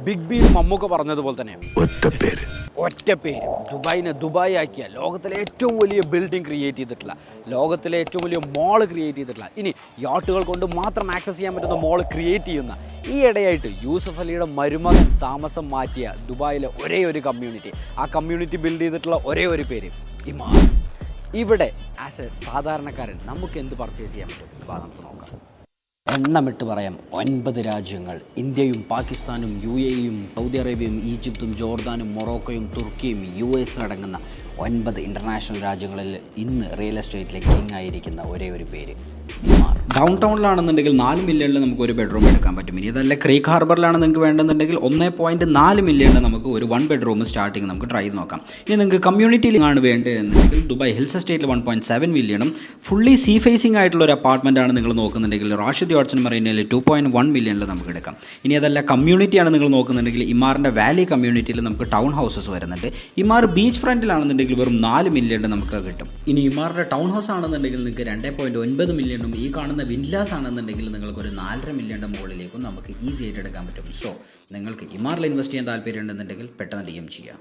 Big B Mammukka പറഞ്ഞതുപോലെ തന്നെ ഒറ്റ പേര് ദുബായിനെ ദുബായ് ആക്കിയ ലോകത്തിലെ ഏറ്റവും വലിയ ബിൽഡിംഗ് ക്രിയേറ്റ് ചെയ്തിട്ടുള്ള, ലോകത്തിലെ ഏറ്റവും വലിയ മോൾ ക്രിയേറ്റ് ചെയ്തിട്ടുള്ള, ഇനി യാട്ടുകൾ കൊണ്ട് മാത്രം ആക്സസ് ചെയ്യാൻ പറ്റുന്ന മോൾ ക്രിയേറ്റ് ചെയ്യുന്ന, ഈ ഇടയായിട്ട് യൂസുഫ് അലിയുടെ മരുമകൻ താമസം മാറ്റിയ ദുബായിലെ ഒരേ ഒരു കമ്മ്യൂണിറ്റി, ആ കമ്മ്യൂണിറ്റി ബിൽഡ് ചെയ്തിട്ടുള്ള ഒരേ ഒരു പേര് ഇമാർ. ഇവിടെ ആസ് എ സാധാരണക്കാരൻ നമുക്ക് എന്ത് പർച്ചേസ് ചെയ്യാൻ പറ്റും? നമുക്ക് നോക്കാം. എണ്ണമിട്ട് പറയാം 9 രാജ്യങ്ങൾ. ഇന്ത്യയും പാകിസ്ഥാനും UAE-യും സൗദി അറേബ്യയും ഈജിപ്തും ജോർദാനും മൊറോക്കോയും തുർക്കിയും US അടങ്ങുന്ന 9 ഇൻ്റർനാഷണൽ രാജ്യങ്ങളിൽ ഇന്ന് റിയൽ എസ്റ്റേറ്റിലെ കിങ് ആയിരിക്കുന്ന ഒരേ ഒരു പേര് ഇമാർ. ഡൗൺ ടൗണിലാണെന്നുണ്ടെങ്കിൽ 4 മില്യണിൽ നമുക്ക് ഒരു ബെഡ്റൂം എടുക്കാൻ പറ്റും. ഇനി അതല്ല ക്രീക്ക് ഹാർബറിലാണ് നിങ്ങൾക്ക് വേണ്ടെന്നുണ്ടെങ്കിൽ 1.4 മില്യണിൽ നമുക്ക് ഒരു 1 ബെഡ്റൂം സ്റ്റാർട്ടിങ് നമുക്ക് ട്രൈ ചെയ്ത് നോക്കാം. ഇനി നിങ്ങൾക്ക് കമ്മ്യൂണിറ്റിയിലാണ് വേണ്ടതെന്നുണ്ടെങ്കിൽ ദുബായ് ഹിൽസ് എസ്റ്റേറ്റിൽ 1.7 മില്യണും ഫുള്ളി സീ ഫേസിംഗ് ആയിട്ടുള്ള ഒരു അപ്പാർട്ട്മെൻ്റ് ആണ് നിങ്ങൾ നോക്കുന്നുണ്ടെങ്കിൽ റാഷിദ് യോട്ട്സൺ മറീനയിൽ 2.1 മില്യണിൽ നമുക്ക് എടുക്കാം. ഇനി അതല്ല കമ്മ്യൂണിറ്റിയാണ് നിങ്ങൾ നോക്കുന്നുണ്ടെങ്കിൽ ഇമാറിൻ്റെ വാലി കമ്മ്യൂണിറ്റിയിൽ നമുക്ക് ടൗൺ ഹൗസസ് വരുന്നുണ്ട്. ഇമാർ ബീച്ച് ഫ്രണ്ടിലാണെന്നുണ്ടെങ്കിൽ വെറും 4 മില്യണിൽ നമുക്ക് കിട്ടും. ഇനി ഇമാറിൻ്റെ ടൗൺ ഹൗസ് ആണെന്നുണ്ടെങ്കിൽ നിങ്ങൾക്ക് 2.9 മില്യണും, ഈ കാണുന്ന വില്ലാസ് ആണെന്നുണ്ടെങ്കിൽ നിങ്ങൾക്ക് ഒരു 4.5 മില്യണിൻ്റെ മുകളിലേക്കും നമുക്ക് ഈസി ആയിട്ട് എടുക്കാൻ പറ്റും. സോ നിങ്ങൾക്ക് ഇമാറിൽ ഇൻവെസ്റ്റ് ചെയ്യാൻ താല്പര്യം ഉണ്ടെന്നുണ്ടെങ്കിൽ പെട്ടെന്ന് DM ചെയ്യാം.